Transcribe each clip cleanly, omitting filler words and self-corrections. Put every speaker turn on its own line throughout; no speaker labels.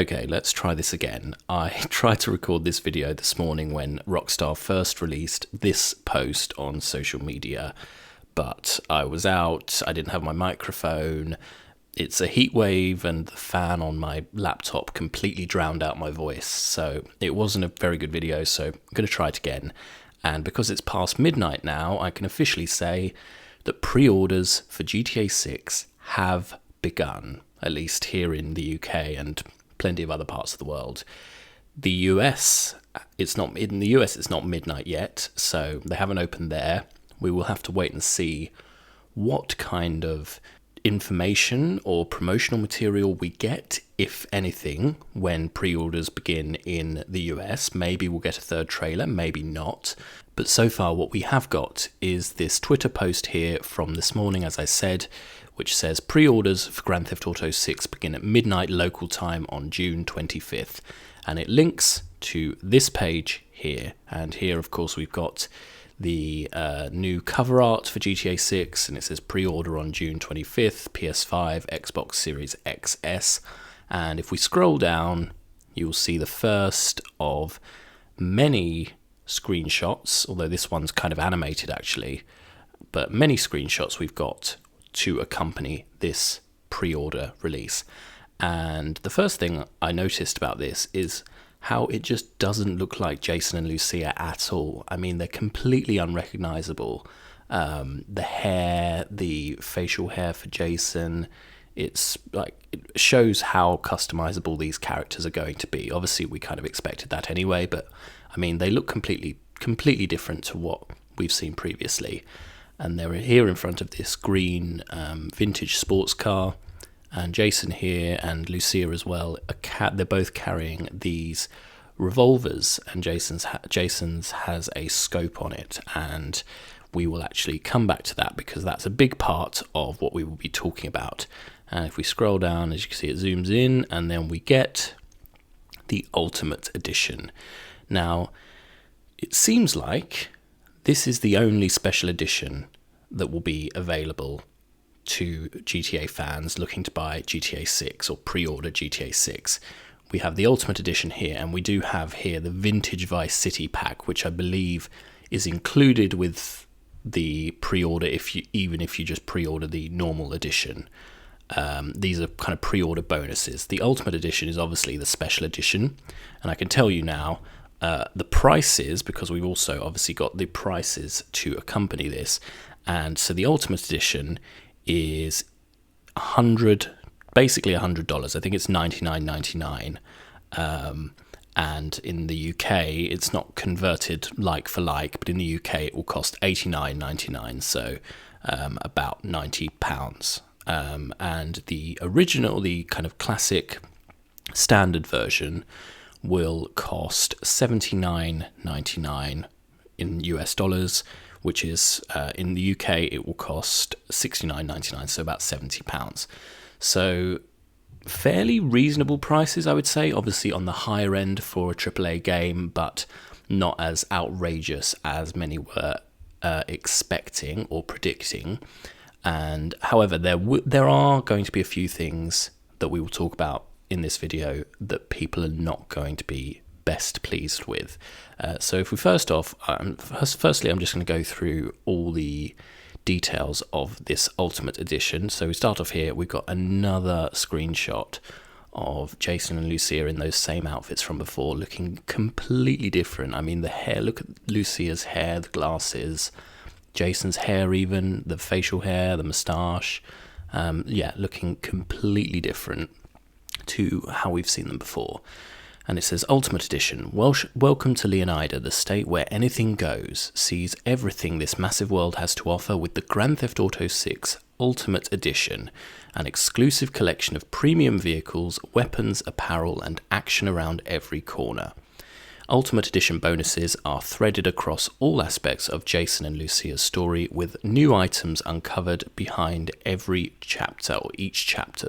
Okay, let's try this again. I tried to record this video this morning when Rockstar first released this post on social media, but I was out, I didn't have my microphone, it's a heat wave and the fan on my laptop completely drowned out my voice, so it wasn't a very good video, so I'm going to try it again. And because it's past midnight now, I can officially say that pre-orders for GTA 6 have begun, at least here in the UK and plenty of other parts of the world. The US, it's not midnight yet, so they haven't opened there. We will have to wait and see what kind of information or promotional material we get, if anything, when pre-orders begin in the US. Maybe we'll get a third trailer, maybe not. But so far what we have got is this Twitter post here from this morning, as I said, which says pre-orders for Grand Theft Auto 6 begin at midnight local time on June 25th. And it links to this page here. And here, of course, we've got the new cover art for GTA 6, and it says pre-order on June 25th, PS5, Xbox Series XS. And if we scroll down, you'll see the first of many screenshots, although this one's kind of animated actually, but many screenshots we've got to accompany this pre-order release. And the first thing I noticed about this is how it just doesn't look like Jason and Lucia at all. I mean, they're completely unrecognizable. The hair, the facial hair for Jason, it's like, it shows how customizable these characters are going to be. Obviously, we kind of expected that anyway, but I mean, they look completely different to what we've seen previously. And they're here in front of this green vintage sports car. And Jason here and Lucia as well, they're both carrying these revolvers, and Jason's has a scope on it. And we will actually come back to that because that's a big part of what we will be talking about. And if we scroll down, as you can see, it zooms in, and then we get the Ultimate Edition. Now, it seems like this is the only special edition that will be available to GTA fans looking to buy GTA 6 or pre-order GTA 6. We have the Ultimate Edition here, and we do have here the Vintage Vice City pack, which I believe is included with the pre-order even if you just pre-order the normal edition. These are kind of pre-order bonuses. The Ultimate Edition is obviously the special edition, and I can tell you now the prices, because we've also obviously got the prices to accompany this. And so the Ultimate Edition is basically $100. I think it's $99.99. And in the UK, it's not converted like for like, but in the UK it will cost $89.99, so about £90. And the original, the kind of classic standard version, will cost $79.99 in US dollars, which is in the UK it will cost $69.99, so about £70. So fairly reasonable prices, I would say, obviously on the higher end for a AAA game, but not as outrageous as many were expecting or predicting. And however, there are going to be a few things that we will talk about in this video that people are not going to be best pleased with. So if we firstly, I'm just going to go through all the details of this Ultimate Edition. So we start off here. We've got another screenshot of Jason and Lucia in those same outfits from before, looking completely different. I mean, the hair, look at Lucia's hair, the glasses, Jason's hair even, the facial hair, the moustache. Looking completely different to how we've seen them before. And it says, Ultimate Edition, welcome to Leonida, the state where anything goes. Seize everything this massive world has to offer with the Grand Theft Auto 6 Ultimate Edition, an exclusive collection of premium vehicles, weapons, apparel, and action around every corner. Ultimate Edition bonuses are threaded across all aspects of Jason and Lucia's story, with new items uncovered behind each chapter.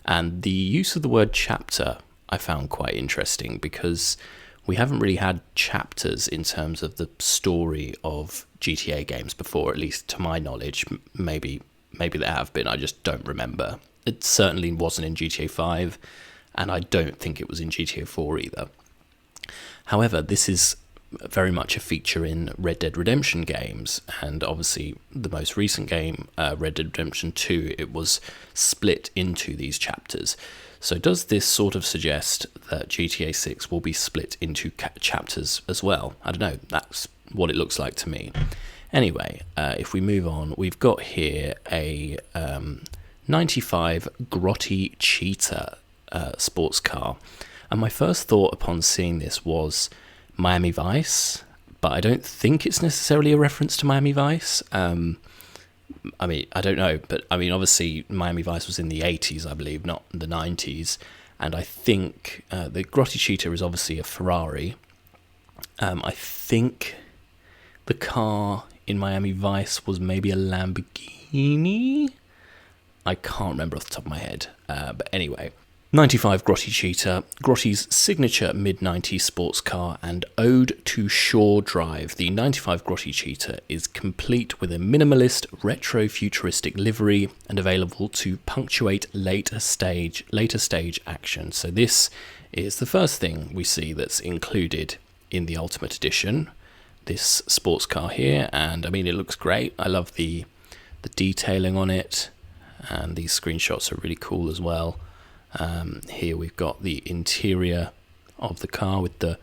And the use of the word chapter I found quite interesting, because we haven't really had chapters in terms of the story of GTA games before, at least to my knowledge. Maybe there have been, I just don't remember. It certainly wasn't in GTA 5, and I don't think it was in GTA 4 either. However, this is very much a feature in Red Dead Redemption games, and obviously the most recent game, Red Dead Redemption 2, it was split into these chapters. So does this sort of suggest that GTA 6 will be split into chapters as well? I don't know, that's what it looks like to me. Anyway, if we move on, we've got here a 95 Grotty Cheetah sports car. And my first thought upon seeing this was Miami Vice, but I don't think it's necessarily a reference to Miami Vice. I mean, I don't know, but I mean, obviously Miami Vice was in the 80s, I believe, not the 90s. And I think the Grotty Cheetah is obviously a Ferrari. I think the car in Miami Vice was maybe a Lamborghini. I can't remember off the top of my head. But anyway, 95 Grotty Cheetah, Grotty's signature mid-90s sports car and ode to shore drive. The 95 Grotty Cheetah is complete with a minimalist retro-futuristic livery and available to punctuate later stage action. So this is the first thing we see that's included in the Ultimate Edition, this sports car here, and I mean, it looks great. I love the detailing on it, and these screenshots are really cool as well. Here we've got the interior of the car with the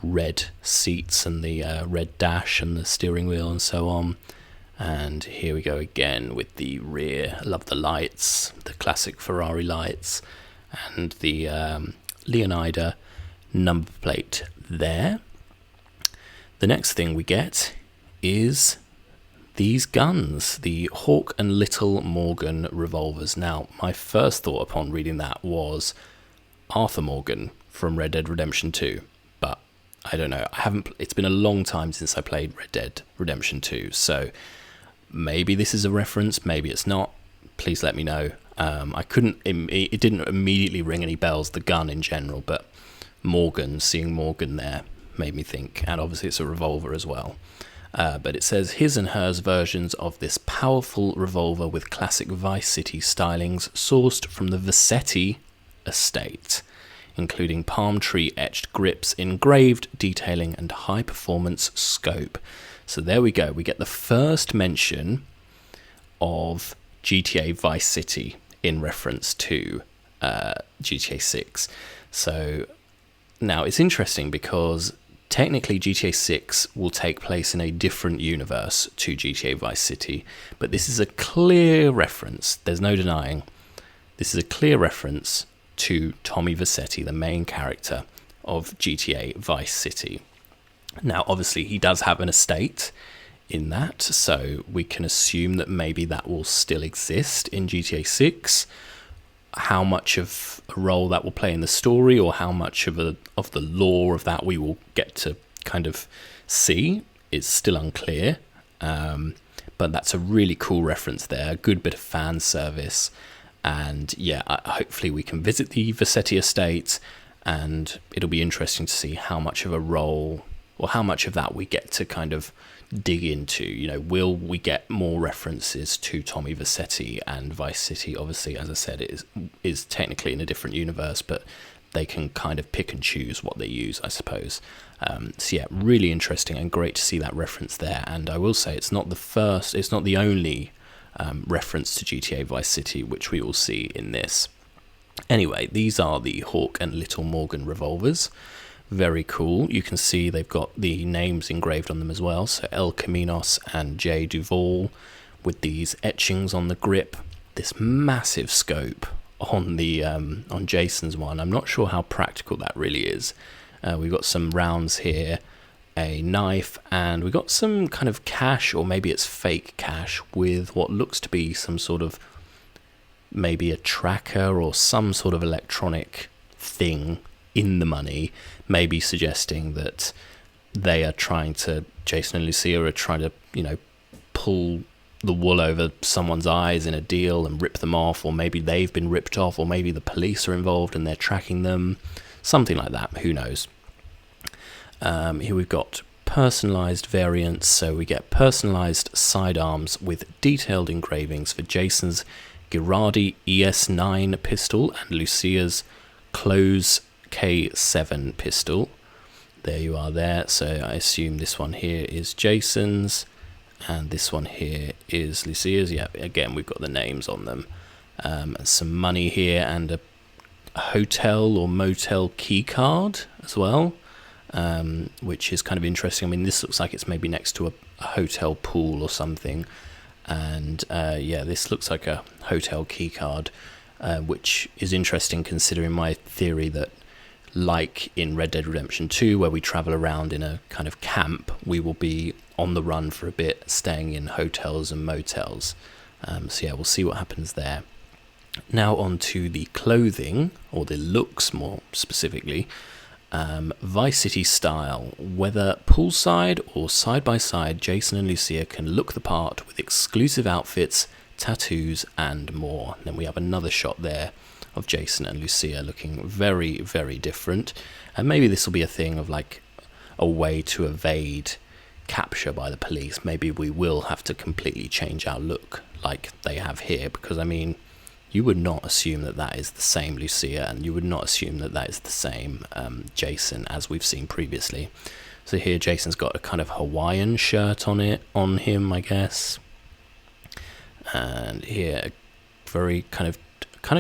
red seats and the red dash and the steering wheel and so on. And here we go again with the rear. I love the lights, the classic Ferrari lights, and the Leonida number plate there. The next thing we get is these guns, the Hawk and Little Morgan revolvers. Now, my first thought upon reading that was Arthur Morgan from Red Dead Redemption 2, but I don't know. It's been a long time since I played Red Dead Redemption 2, so maybe this is a reference, maybe it's not. Please let me know. It didn't immediately ring any bells, the gun in general, but seeing Morgan there made me think, and obviously it's a revolver as well. But it says his and hers versions of this powerful revolver with classic Vice City stylings sourced from the Vassetti estate, including palm tree etched grips, engraved detailing and high performance scope. So there we go. We get the first mention of GTA Vice City in reference to GTA 6. So now it's interesting because technically, GTA 6 will take place in a different universe to GTA Vice City, but this is a clear reference, there's no denying, this is a clear reference to Tommy Vercetti, the main character of GTA Vice City. Now, obviously, he does have an estate in that, so we can assume that maybe that will still exist in GTA 6. How much of a role that will play in the story, or how much of the lore of that we will get to kind of see, is still unclear. But that's a really cool reference there, a good bit of fan service, and yeah, hopefully we can visit the Vassetti estate, and it'll be interesting to see how much of a role, or how much of that we get to kind of dig into. You know, will we get more references to Tommy Vercetti? And Vice City, obviously, as I said, is technically in a different universe, but they can kind of pick and choose what they use, I suppose. So yeah, really interesting and great to see that reference there. And I will say it's not the only reference to GTA Vice City which we will see in this. Anyway, these are the Hawk and Little Morgan revolvers. Very cool. You can see they've got the names engraved on them as well. So El Caminos and J. Duval, with these etchings on the grip. This massive scope on the on Jason's one. I'm not sure how practical that really is. We've got some rounds here, a knife, and we've got some kind of cash, or maybe it's fake cash, with what looks to be some sort of maybe a tracker or some sort of electronic thing in the money, maybe suggesting that Jason and Lucia are trying to, pull the wool over someone's eyes in a deal and rip them off, or maybe they've been ripped off, or maybe the police are involved and they're tracking them, something like that, who knows. Here we've got personalized variants, so we get personalized sidearms with detailed engravings for Jason's Girardi ES9 pistol and Lucia's close K7 pistol. There you are there. So I assume this one here is Jason's, and this one here is Lucia's. Yeah, again, we've got the names on them. Some money here, and a hotel or motel key card as well, which is kind of interesting. I mean, this looks like it's maybe next to a hotel pool or something, and yeah, this looks like a hotel key card, which is interesting considering my theory that, like in Red Dead Redemption 2, where we travel around in a kind of camp, we will be on the run for a bit, staying in hotels and motels. So yeah, we'll see what happens there. Now on to the clothing, or the looks more specifically. Vice City style, whether poolside or side by side, Jason and Lucia can look the part with exclusive outfits, tattoos and more. And then we have another shot there of Jason and Lucia looking very, very different. And maybe this will be a thing of like a way to evade capture by the police. Maybe we will have to completely change our look like they have here, because I mean, you would not assume that that is the same Lucia, and you would not assume that that is the same Jason as we've seen previously. So here Jason's got a kind of Hawaiian shirt on him, I guess. And here a very kind of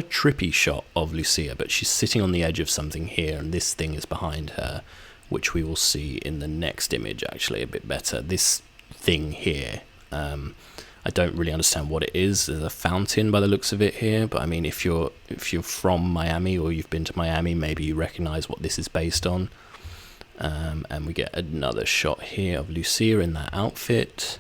trippy shot of Lucia, but she's sitting on the edge of something here, and this thing is behind her, which we will see in the next image actually a bit better. This thing here, I don't really understand what it is. There's a fountain by the looks of it here, but I mean, if you're from Miami or you've been to Miami, maybe you recognize what this is based on. And we get another shot here of Lucia in that outfit.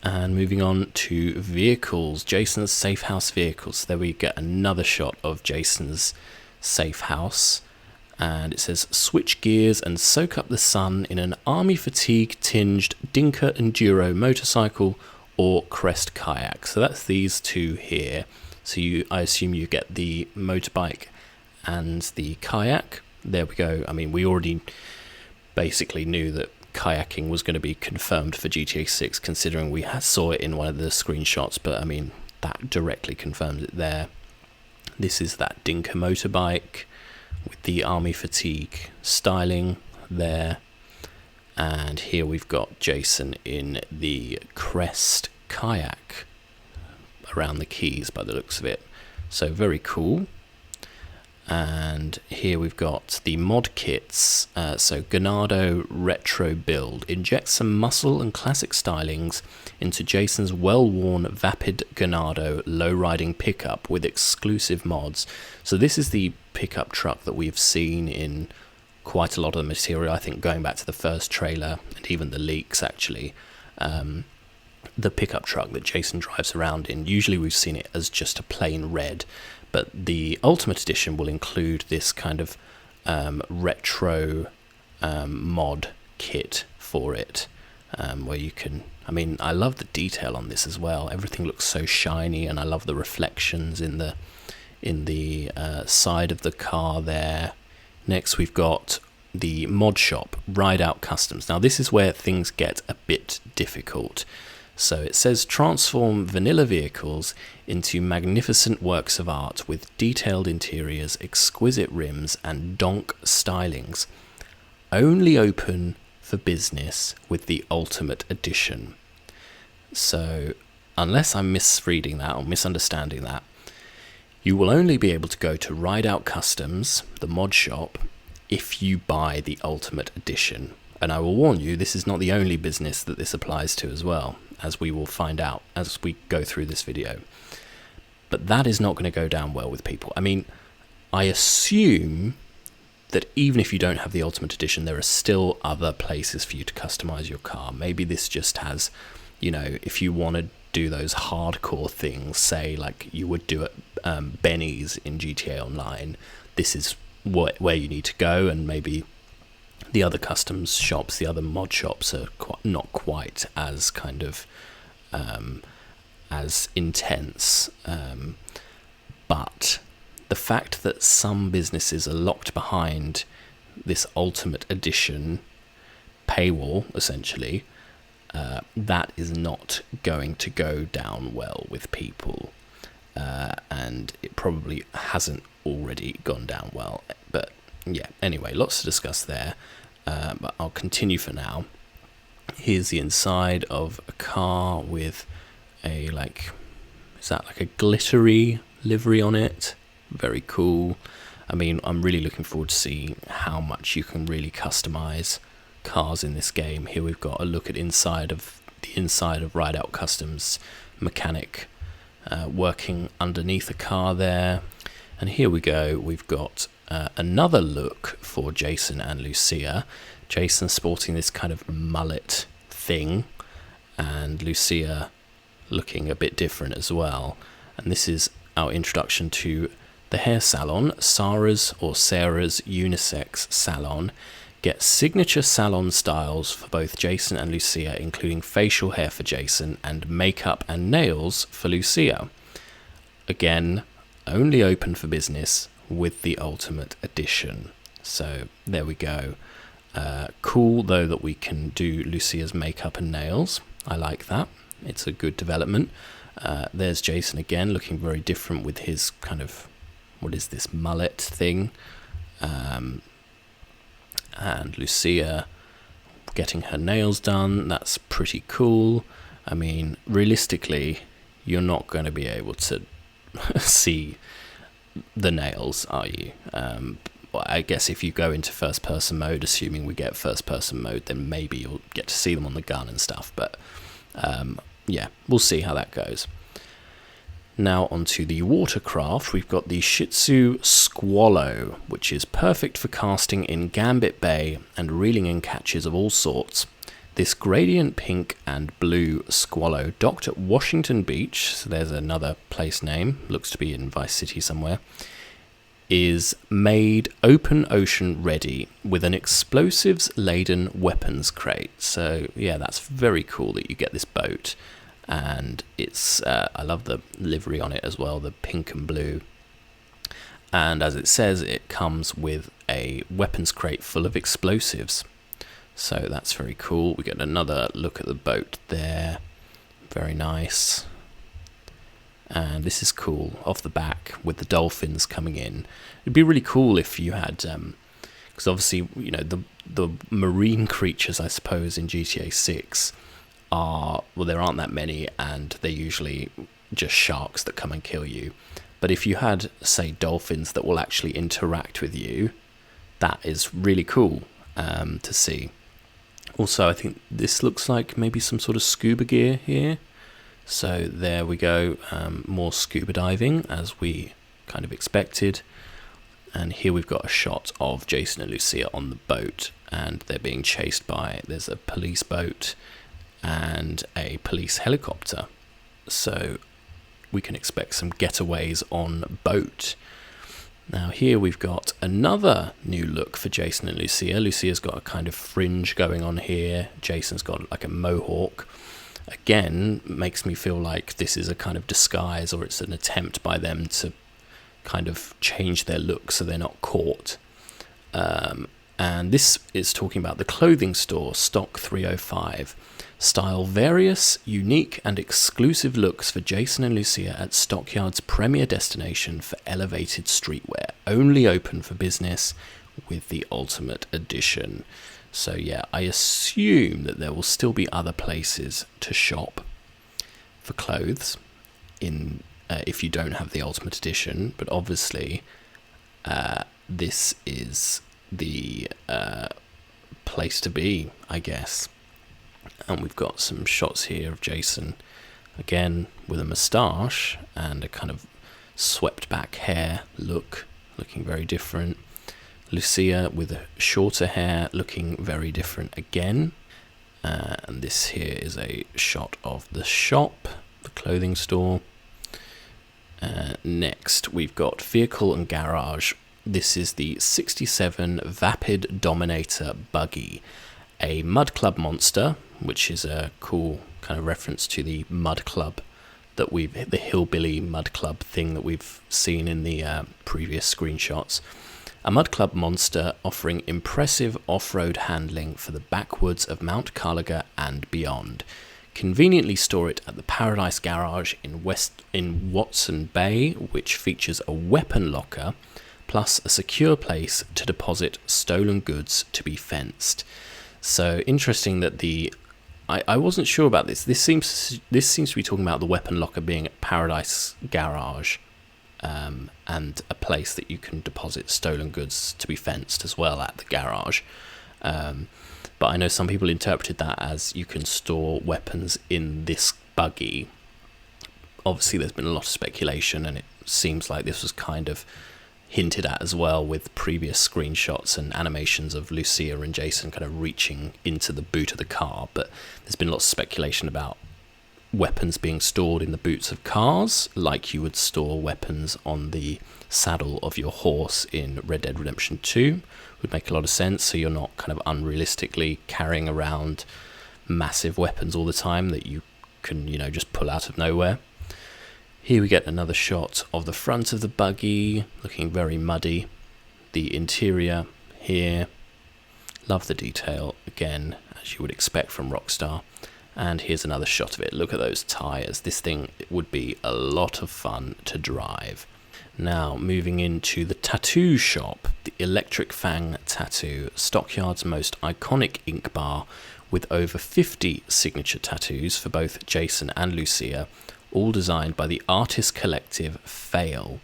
And moving on to vehicles, Jason's safe house vehicles. There we get another shot of Jason's safe house. And it says, switch gears and soak up the sun in an army fatigue tinged Dinka Enduro motorcycle or Crest kayak. So that's these two here. So I assume you get the motorbike and the kayak. There we go. I mean, we already basically knew that kayaking was going to be confirmed for GTA 6, considering we saw it in one of the screenshots, but I mean, that directly confirms it there. This is that Dinka motorbike with the army fatigue styling there, and here we've got Jason in the Crest kayak around the Keys by the looks of it. So very cool. And here we've got the mod kits. So Ganado retro build. Inject some muscle and classic stylings into Jason's well-worn Vapid Ganado low-riding pickup with exclusive mods. So this is the pickup truck that we've seen in quite a lot of the material, I think, going back to the first trailer and even the leaks actually. The pickup truck that Jason drives around in, usually we've seen it as just a plain red, but the Ultimate Edition will include this kind of retro mod kit for it, where you can, I mean, I love the detail on this as well. Everything looks so shiny, and I love the reflections in the side of the car there. Next we've got the mod shop, Ride Out Customs. Now this is where things get a bit difficult. So it says, transform vanilla vehicles into magnificent works of art with detailed interiors, exquisite rims, and donk stylings. Only open for business with the Ultimate Edition. So, unless I'm misreading that or misunderstanding that, you will only be able to go to Ride Out Customs, the mod shop, if you buy the Ultimate Edition. And I will warn you, this is not the only business that this applies to as well, as we will find out as we go through this video. But that is not going to go down well with people. I mean, I assume that even if you don't have the Ultimate Edition, there are still other places for you to customize your car. Maybe this just has, you know, if you want to do those hardcore things, say like you would do at Benny's in GTA Online, this is where you need to go, and maybe the other customs shops, the other mod shops are not quite as kind of as intense. But the fact that some businesses are locked behind this Ultimate Edition paywall, essentially, that is not going to go down well with people. And it probably hasn't already gone down well. But yeah, anyway, lots to discuss there, but I'll continue for now. Here's the inside of a car with a, is that like a glittery livery on it? Very cool. I mean, I'm really looking forward to seeing how much you can really customize cars in this game. Here we've got a look at the inside of Rideout Customs mechanic working underneath a car there. And here we go, we've got another look for Jason and Lucia. Jason sporting this kind of mullet thing, and Lucia looking a bit different as well. And this is our introduction to the hair salon, Sarah's unisex salon. Get signature salon styles for both Jason and Lucia, including facial hair for Jason and makeup and nails for Lucia. Again, only open for business with the Ultimate Edition. So there we go. Cool though that we can do Lucia's makeup and nails. I like that. It's a good development. There's Jason again, looking very different with his kind of, what is this, mullet thing. And Lucia getting her nails done. That's pretty cool. I mean, realistically, you're not going to be able to see the nails, are you? Well, I guess if you go into first person mode, assuming we get first person mode, then maybe you'll get to see them on the gun and stuff. But yeah, we'll see how that goes. Now onto the watercraft, we've got the Shih Tzu Squallow, which is perfect for casting in Gambit Bay and reeling in catches of all sorts. This gradient pink and blue Squallow, docked at Washington Beach, so there's another place name, looks to be in Vice City somewhere, is made open ocean ready with an explosives-laden weapons crate. So yeah, that's very cool that you get this boat. And it's I love the livery on it as well, the pink and blue. And as it says, it comes with a weapons crate full of explosives. So that's very cool. We get another look at the boat there. Very nice. And this is cool, off the back with the dolphins coming in. It'd be really cool if you had, because obviously, you know, the marine creatures, I suppose, in GTA 6 are, well, there aren't that many, and they're usually just sharks that come and kill you. But if you had, say, dolphins that will actually interact with you, that is really cool to see. Also, I think this looks like maybe some sort of scuba gear here. So there we go, more scuba diving as we kind of expected. And here we've got a shot of Jason and Lucia on the boat, and they're being chased by, there's a police boat and a police helicopter. So we can expect some getaways on boat. Now here we've got another new look for Jason and Lucia. Lucia's got a kind of fringe going on here. Jason's got like a mohawk. Again, makes me feel like this is a kind of disguise, or it's an attempt by them to kind of change their look so they're not caught. And this is talking about the clothing store, Stock 305. Style various, unique and exclusive looks for Jason and Lucia at Stockyard's premier destination for elevated streetwear. Only open for business with the Ultimate Edition. So yeah, I assume that there will still be other places to shop for clothes in if you don't have the Ultimate Edition, but obviously this is the place to be, I guess. And we've got some shots here of Jason again with a moustache and a kind of swept back hair look, looking very different. Lucia with a shorter hair, looking very different again. And this here is a shot of the shop, the clothing store. Next, we've got vehicle and garage. This is the 67 Vapid Dominator buggy, a Mud Club monster, which is a cool kind of reference to the Mud Club that the Hillbilly Mud Club thing that we've seen in the previous screenshots. A Mud Club monster offering impressive off-road handling for the backwoods of Mount Carlaga and beyond. Conveniently store it at the Paradise Garage in Watson Bay, which features a weapon locker, plus a secure place to deposit stolen goods to be fenced. So interesting that I wasn't sure about this. This seems to be talking about the weapon locker being at Paradise Garage, and a place that you can deposit stolen goods to be fenced as well at the garage. But I know some people interpreted that as you can store weapons in this buggy. Obviously, there's been a lot of speculation, and it seems like this was kind of hinted at as well with previous screenshots and animations of Lucia and Jason kind of reaching into the boot of the car. But there's been lots of speculation about weapons being stored in the boots of cars, like you would store weapons on the saddle of your horse in Red Dead Redemption 2. Would make a lot of sense, so you're not kind of unrealistically carrying around massive weapons all the time that you can, just pull out of nowhere. Here we get another shot of the front of the buggy, looking very muddy. The interior here, love the detail, again, as you would expect from Rockstar. And here's another shot of it. Look at those tyres. This thing would be a lot of fun to drive. Now, moving into the tattoo shop, the Electric Fang Tattoo, Stockyard's most iconic ink bar with over 50 signature tattoos for both Jason and Lucia, all designed by the artist collective Fail.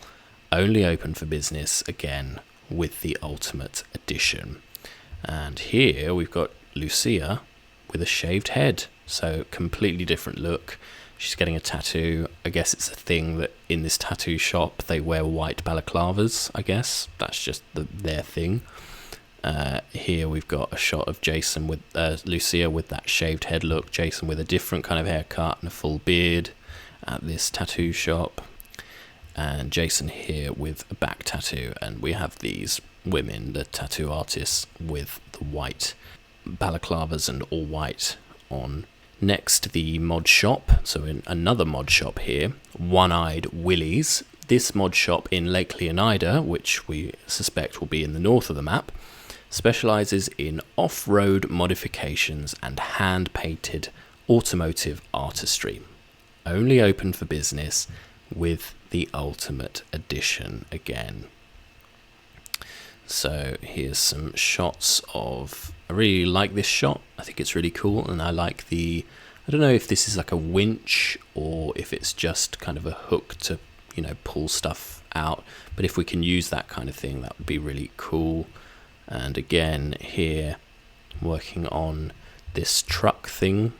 Only open for business, again, with the Ultimate Edition. And here we've got Lucia with a shaved head. So completely different look. She's getting a tattoo. I guess it's a thing that in this tattoo shop they wear white balaclavas, I guess. That's just their thing. Here we've got a shot of Jason with Lucia with that shaved head look. Jason with a different kind of haircut and a full beard at this tattoo shop. And Jason here with a back tattoo. And we have these women, the tattoo artists, with the white balaclavas and all white on. Next, the mod shop. So in another mod shop here, One-Eyed Willie's. This mod shop in Lake Leonida, which we suspect will be in the north of the map, specialises in off-road modifications and hand-painted automotive artistry. Only open for business with the Ultimate Edition again. So here's some shots of... I really like this shot. I think it's really cool, and I like I don't know if this is like a winch or if it's just kind of a hook to, pull stuff out. But if we can use that kind of thing, that would be really cool. And again, here, working on this truck thing.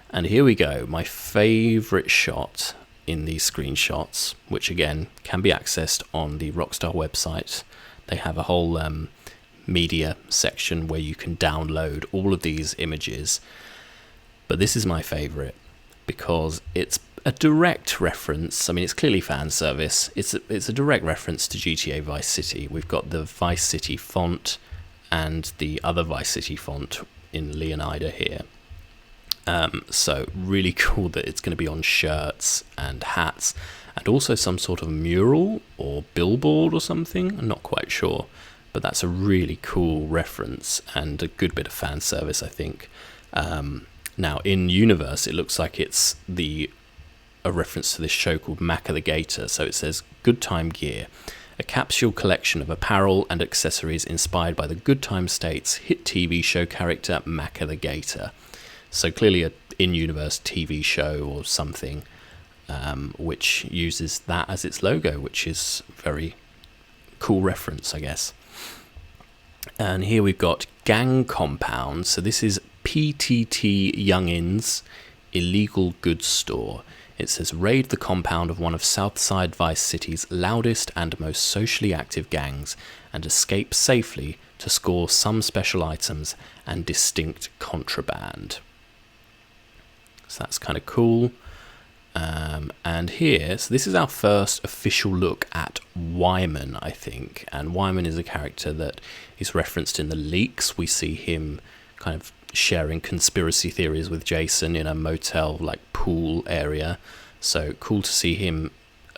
And here we go, my favourite shot in these screenshots, which again can be accessed on the Rockstar website. They have a whole media section where you can download all of these images. But this is my favourite because it's a direct reference. I mean, it's clearly fan service. It's a direct reference to GTA Vice City. We've got the Vice City font and the other Vice City font in Leonida here. So really cool that it's going to be on shirts and hats, and also some sort of mural or billboard or something. I'm not quite sure, but that's a really cool reference and a good bit of fan service, I think. Now, in universe, it looks like it's a reference to this show called Macca the Gator. So it says Good Time Gear, a capsule collection of apparel and accessories inspired by the Good Time State's hit TV show character Macca the Gator. So clearly a in-universe TV show or something, which uses that as its logo, which is very cool reference, I guess. And here we've got Gang Compound. So this is PTT Youngins Illegal Goods Store. It says, raid the compound of one of Southside Vice City's loudest and most socially active gangs and escape safely to score some special items and distinct contraband. So that's kind of cool. And here, so this is our first official look at Wyman, I think. And Wyman is a character that is referenced in the leaks. We see him kind of sharing conspiracy theories with Jason in a motel, like pool area. So cool to see him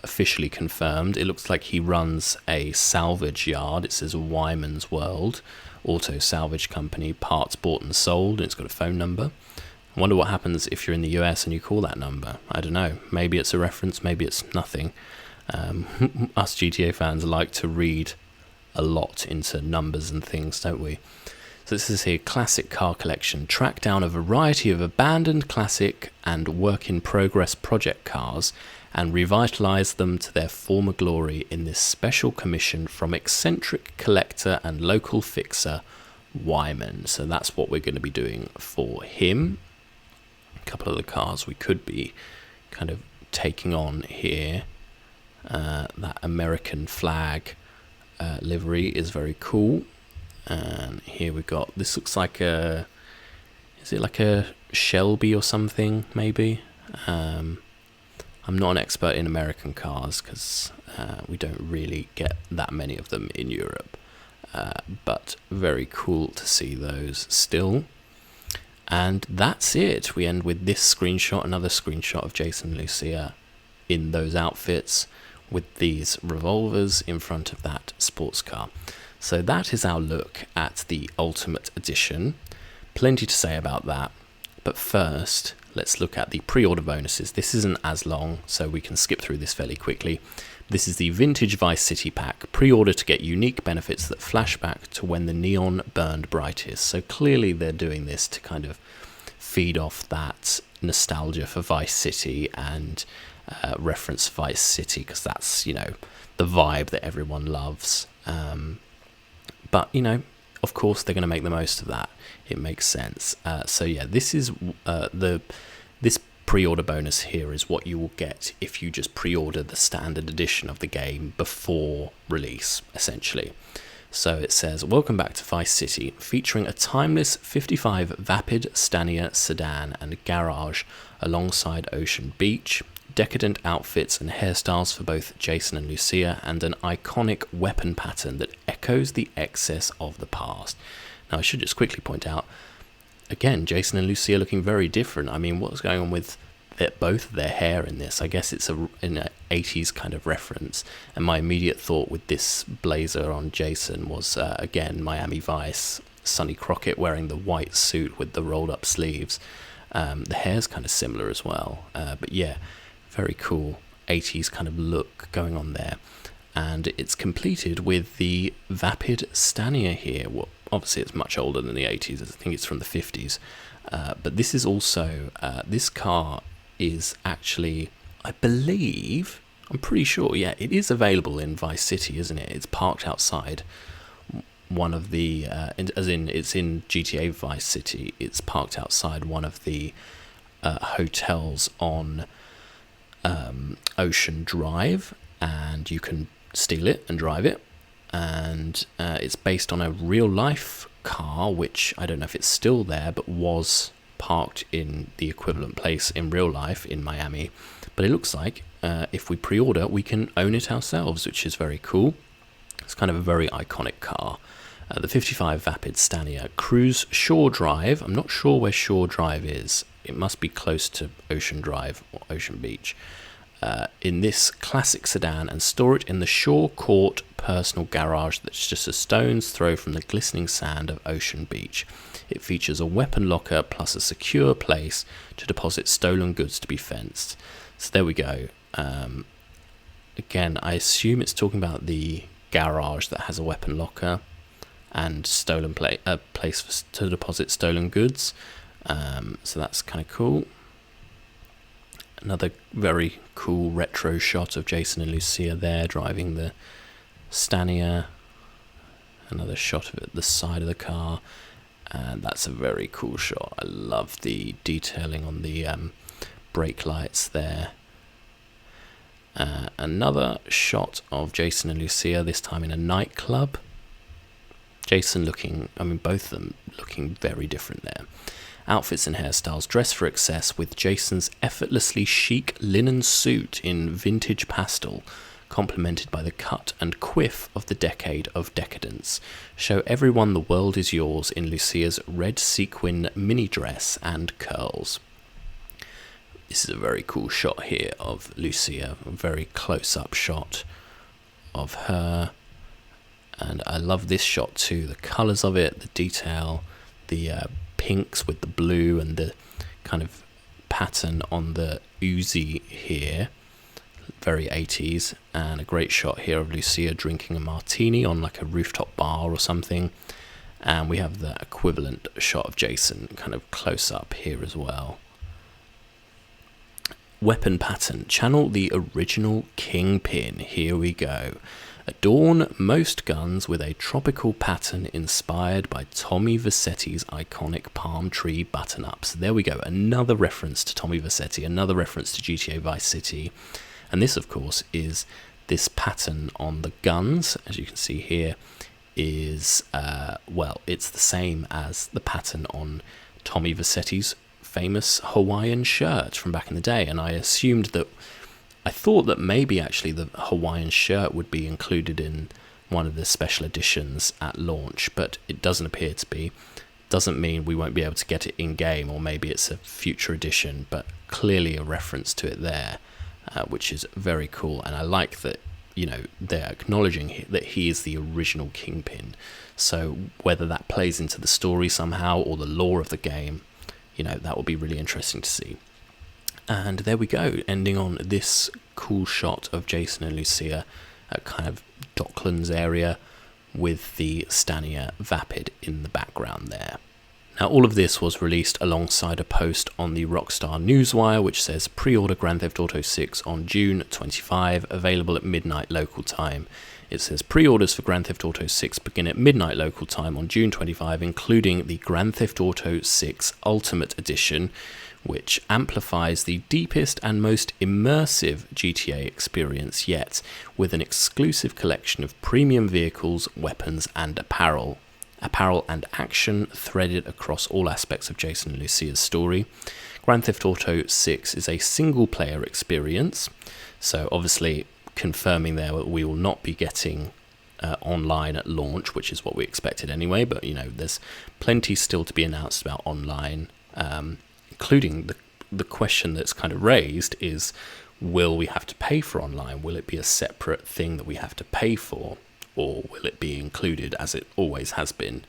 officially confirmed. It looks like he runs a salvage yard. It says Wyman's World, auto salvage company, parts bought and sold, and it's got a phone number. I wonder what happens if you're in the US and you call that number. I don't know. Maybe it's a reference, maybe it's nothing. Us GTA fans like to read a lot into numbers and things, don't we? So this is here, Classic Car Collection. Track down a variety of abandoned classic and work-in-progress project cars and revitalise them to their former glory in this special commission from eccentric collector and local fixer Wyman. So that's what we're going to be doing for him. A couple of the cars we could be kind of taking on here. That American flag livery is very cool. And here we got, this looks like is it like a Shelby or something, maybe? I'm not an expert in American cars because we don't really get that many of them in Europe. But very cool to see those still. And that's it. We end with this screenshot, another screenshot of Jason and Lucia in those outfits with these revolvers in front of that sports car. So that is our look at the Ultimate Edition. Plenty to say about that. But first, let's look at the pre-order bonuses. This isn't as long, so we can skip through this fairly quickly. This is the Vintage Vice City pack. Pre-order to get unique benefits that flash back to when the neon burned brightest. So clearly they're doing this to kind of feed off that nostalgia for Vice City and reference Vice City, because that's, you know, the vibe that everyone loves. But, you know, of course they're going to make the most of that. It makes sense. So yeah, this is this pre-order bonus here is what you will get if you just pre-order the standard edition of the game before release, essentially. So it says, welcome back to Vice City, featuring a timeless 55 Vapid Stania sedan and garage alongside Ocean Beach, decadent outfits and hairstyles for both Jason and Lucia, and an iconic weapon pattern that echoes the excess of the past. Now, I should just quickly point out, again, Jason and Lucia looking very different. I mean, what's going on with both of their hair in this? I guess it's an 80s kind of reference. And my immediate thought with this blazer on Jason was, again, Miami Vice, Sonny Crockett wearing the white suit with the rolled up sleeves. The hair's kind of similar as well. But yeah, very cool 80s kind of look going on there. And it's completed with the Vapid Stania here. Well, obviously it's much older than the 80s. I think it's from the 50s. But this is also, this car is actually, I believe, I'm pretty sure, yeah, it is available in Vice City, isn't it? It's parked outside one of the, as in it's in GTA Vice City, it's parked outside one of the hotels on Ocean Drive, and you can steal it and drive it. And it's based on a real life car, which I don't know if it's still there, but was parked in the equivalent place in real life in Miami. But it looks like if we pre-order, we can own it ourselves, which is very cool. It's kind of a very iconic car. The 55 Vapid Stania Cruise Shore Drive. I'm not sure where Shore Drive is. It must be close to Ocean Drive or Ocean Beach. In this classic sedan, and store it in the Shore Court personal garage that's just a stone's throw from the glistening sand of Ocean Beach. It features a weapon locker plus a secure place to deposit stolen goods to be fenced. So there we go. Again, I assume it's talking about the garage that has a weapon locker and stolen place to deposit stolen goods. So that's kind of cool. Another very cool retro shot of Jason and Lucia there driving the Stania. Another shot of it at the side of the car. And that's a very cool shot. I love the detailing on the brake lights there. Another shot of Jason and Lucia, this time in a nightclub. Jason looking, I mean, both of them looking very different there. Outfits and hairstyles, dress for excess with Jason's effortlessly chic linen suit in vintage pastel, complemented by the cut and quiff of the decade of decadence. Show everyone the world is yours in Lucia's red sequin mini dress and curls. This is a very cool shot here of Lucia, a very close-up shot of her. And I love this shot too, the colours of it, the detail, the pinks with the blue and the kind of pattern on the Uzi here, very 80s, and a great shot here of Lucia drinking a martini on like a rooftop bar or something. And we have the equivalent shot of Jason kind of close up here as well. Weapon pattern, channel the original Kingpin. Here we go. Adorn most guns with a tropical pattern inspired by Tommy Vercetti's iconic palm tree button-ups. There we go, another reference to Tommy Vercetti, another reference to GTA Vice City. And this, of course, is this pattern on the guns, as you can see here, is, well, it's the same as the pattern on Tommy Vercetti's famous Hawaiian shirt from back in the day. And I thought that maybe actually the Hawaiian shirt would be included in one of the special editions at launch, but it doesn't appear to be. Doesn't mean we won't be able to get it in game, or maybe it's a future edition, but clearly a reference to it there, which is very cool. And I like that, you know, they're acknowledging that he is the original Kingpin. So whether that plays into the story somehow or the lore of the game, you know, that will be really interesting to see. And there we go, ending on this cool shot of Jason and Lucia at kind of Docklands area with the Stania Vapid in the background there. Now, all of this was released alongside a post on the Rockstar Newswire, which says pre-order Grand Theft Auto 6 on June 25, available at midnight local time. It says pre-orders for Grand Theft Auto 6 begin at midnight local time on June 25, including the Grand Theft Auto 6 Ultimate Edition, which amplifies the deepest and most immersive GTA experience yet, with an exclusive collection of premium vehicles, weapons, and apparel and action threaded across all aspects of Jason and Lucia's story. Grand Theft Auto 6 is a single-player experience, so obviously confirming there that we will not be getting online at launch, which is what we expected anyway, but you know, there's plenty still to be announced about online, including the question that's kind of raised is, will we have to pay for online? Will it be a separate thing that we have to pay for? Or will it be included as it always has been?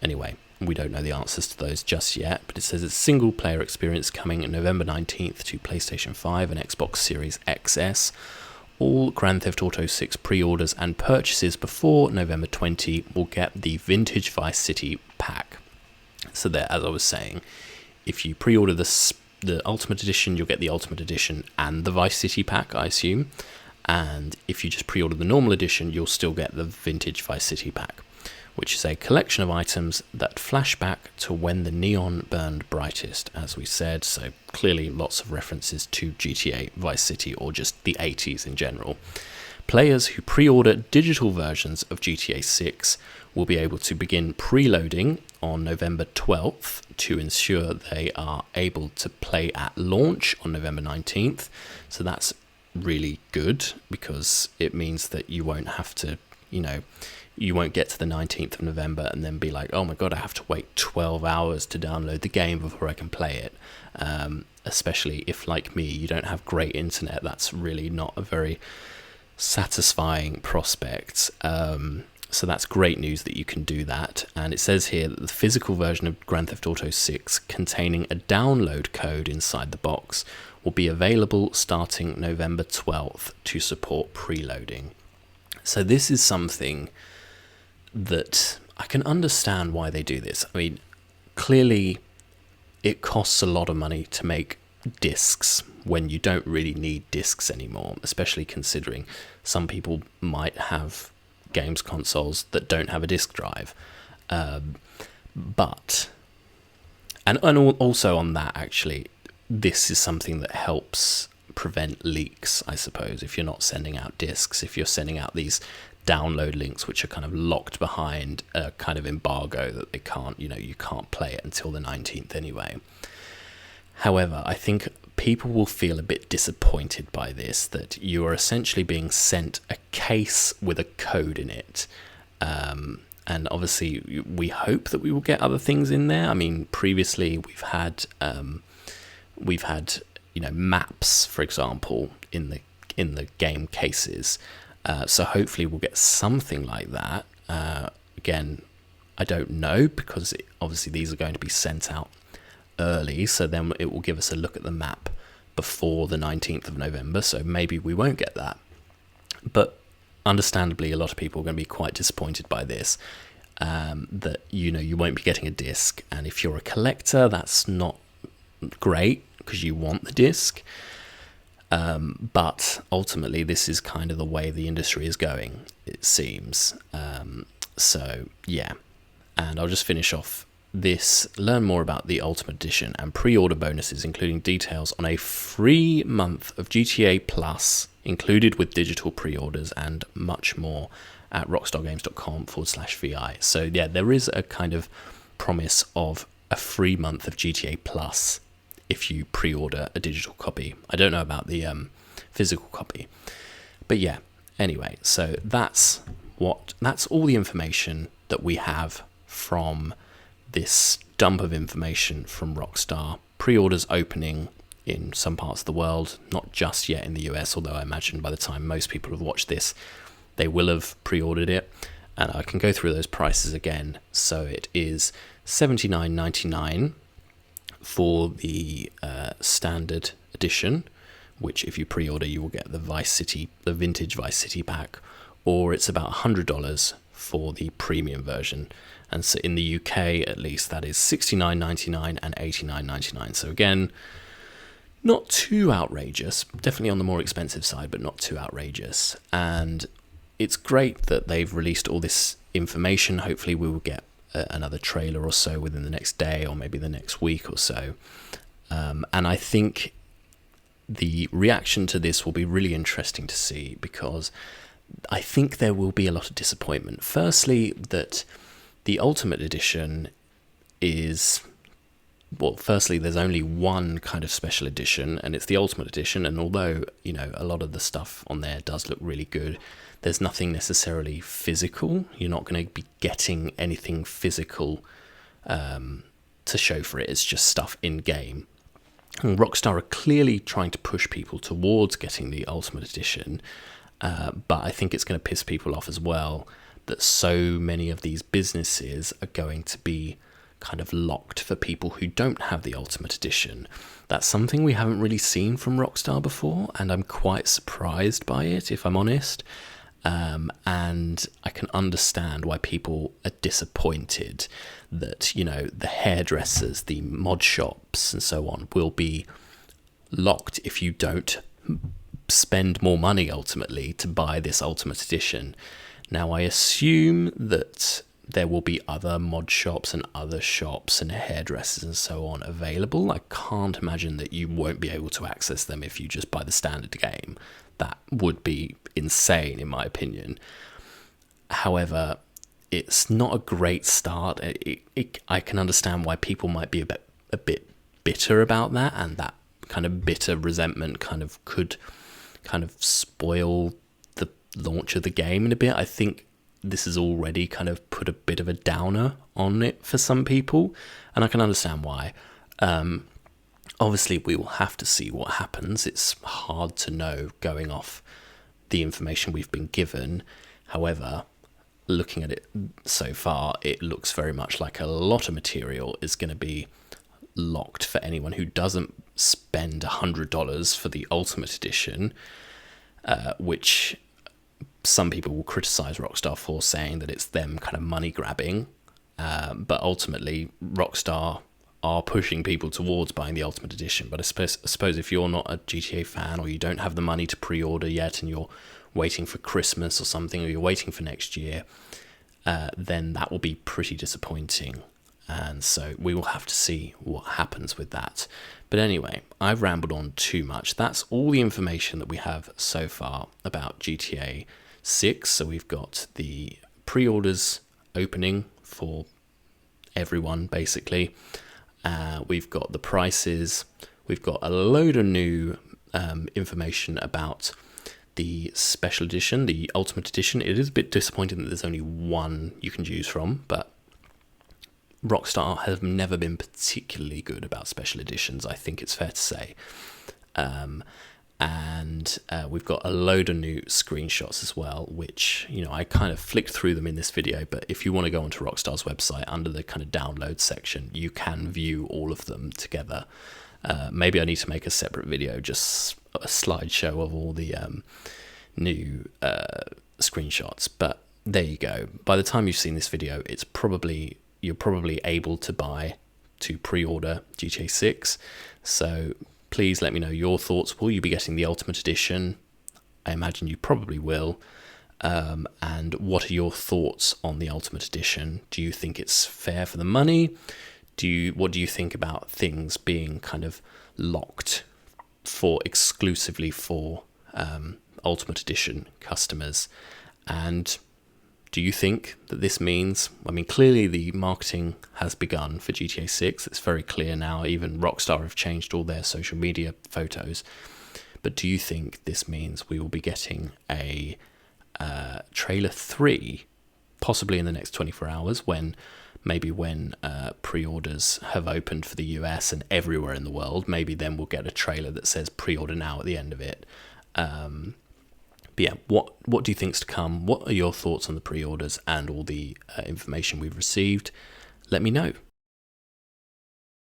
Anyway, we don't know the answers to those just yet, but it says it's a single-player experience coming November 19th to PlayStation 5 and Xbox Series XS. All Grand Theft Auto 6 pre-orders and purchases before November 20 will get the Vintage Vice City pack. So there, as I was saying, if you pre-order the Ultimate Edition, you'll get the Ultimate Edition and the Vice City pack, I assume. And if you just pre-order the normal edition, you'll still get the Vintage Vice City pack, which is a collection of items that flash back to when the neon burned brightest, as we said. So clearly lots of references to GTA Vice City, or just the 80s in general. Players who pre-order digital versions of GTA 6 will be able to begin preloading on November 12th to ensure they are able to play at launch on November 19th. So that's really good, because it means that you won't have to, you know, you won't get to the 19th of November and then be like, oh my god, I have to wait 12 hours to download the game before I can play it. Especially if, like me, you don't have great internet. That's really not a very satisfying prospect. So that's great news that you can do that. And it says here that the physical version of Grand Theft Auto 6 containing a download code inside the box will be available starting November 12th to support preloading. So this is something that I can understand why they do this. I mean, clearly it costs a lot of money to make discs when you don't really need discs anymore, especially considering some people might have games consoles that don't have a disc drive. But also on that, actually, this is something that helps prevent leaks, I suppose, if you're not sending out discs, if you're sending out these download links which are kind of locked behind a kind of embargo that they can't, you know, you can't play it until the 19th anyway. However, I think people will feel a bit disappointed by this, that you are essentially being sent a case with a code in it. And obviously we hope that we will get other things in there. I mean, previously we've had you know, maps, for example, in the game cases. So hopefully we'll get something like that. Again, I don't know, because obviously these are going to be sent out early, so then it will give us a look at the map before the 19th of November, so maybe we won't get that. But understandably, a lot of people are going to be quite disappointed by this, that, you won't be getting a disc. And if you're a collector, that's not great because you want the disc. But ultimately, this is kind of the way the industry is going, it seems. So, yeah. And I'll just finish off this. Learn more about the Ultimate Edition and pre-order bonuses, including details on a free month of GTA Plus, included with digital pre-orders and much more at rockstargames.com/VI. So, yeah, there is a kind of promise of a free month of GTA Plus if you pre-order a digital copy. I don't know about the physical copy, but yeah. Anyway, so that's all the information that we have from this dump of information from Rockstar. Pre-orders opening in some parts of the world, not just yet in the US, although I imagine by the time most people have watched this, they will have pre-ordered it. And I can go through those prices again. So it is $79.99 for the standard edition, which if you pre-order you will get the vintage Vice City pack, or it's about $100 for the premium version. And so in the UK at least, that is $69.99 and $89.99. So again, not too outrageous, definitely on the more expensive side, but not too outrageous. And it's great that they've released all this information. Hopefully we will get another trailer or so within the next day, or maybe the next week or so. And I think the reaction to this will be really interesting to see, because I think there will be a lot of disappointment. Firstly, that the Ultimate Edition is... Well, firstly, there's only one kind of special edition, and it's the Ultimate Edition. And although, a lot of the stuff on there does look really good, there's nothing necessarily physical. You're not going to be getting anything physical to show for it. It's just stuff in-game. And Rockstar are clearly trying to push people towards getting the Ultimate Edition, but I think it's going to piss people off as well that so many of these businesses are going to be kind of locked for people who don't have the Ultimate Edition. That's something we haven't really seen from Rockstar before, and I'm quite surprised by it, if I'm honest. And I can understand why people are disappointed that, the hairdressers, the mod shops and so on will be locked if you don't spend more money ultimately to buy this Ultimate Edition. Now, I assume that there will be other mod shops and other shops and hairdressers and so on available. I can't imagine that you won't be able to access them if you just buy the standard game. That would be insane, in my opinion. However, it's not a great start. I can understand why people might be a bit bitter about that, and that kind of bitter resentment could spoil the launch of the game in a bit. I think this has already kind of put a bit of a downer on it for some people, and I can understand why. Obviously, we will have to see what happens. It's hard to know going off the information we've been given. However, looking at it so far, it looks very much like a lot of material is going to be locked for anyone who doesn't spend $100 for the Ultimate Edition, which some people will criticize Rockstar for, saying that it's them kind of money grabbing. But ultimately, Rockstar are pushing people towards buying the Ultimate Edition. But I suppose if you're not a GTA fan, or you don't have the money to pre-order yet, and you're waiting for Christmas or something, or you're waiting for next year, then that will be pretty disappointing. And so we will have to see what happens with that. But anyway, I've rambled on too much. That's all the information that we have so far about GTA 6. So we've got the pre-orders opening for everyone, basically. We've got the prices. We've got a load of new information about the special edition, the Ultimate Edition. It is a bit disappointing that there's only one you can choose from, but Rockstar have never been particularly good about special editions, I think it's fair to say. And we've got a load of new screenshots as well, which, you know, I kind of flicked through them in this video, but if you want to go onto Rockstar's website under the kind of download section, you can view all of them together. Maybe I need to make a separate video, just a slideshow of all the new screenshots, but there you go. By the time you've seen this video, you're probably able to pre-order GTA 6. So please let me know your thoughts. Will you be getting the Ultimate Edition? I imagine you probably will. And what are your thoughts on the Ultimate Edition? Do you think it's fair for the money? What do you think about things being kind of locked exclusively for Ultimate Edition customers? And do you think that this means, I mean, clearly the marketing has begun for GTA 6. It's very clear now. Even Rockstar have changed all their social media photos. But do you think this means we will be getting a trailer 3, possibly in the next 24 hours, when pre-orders have opened for the US and everywhere in the world? Maybe then we'll get a trailer that says pre-order now at the end of it. But yeah, what do you think's to come? What are your thoughts on the pre-orders and all the information we've received? Let me know.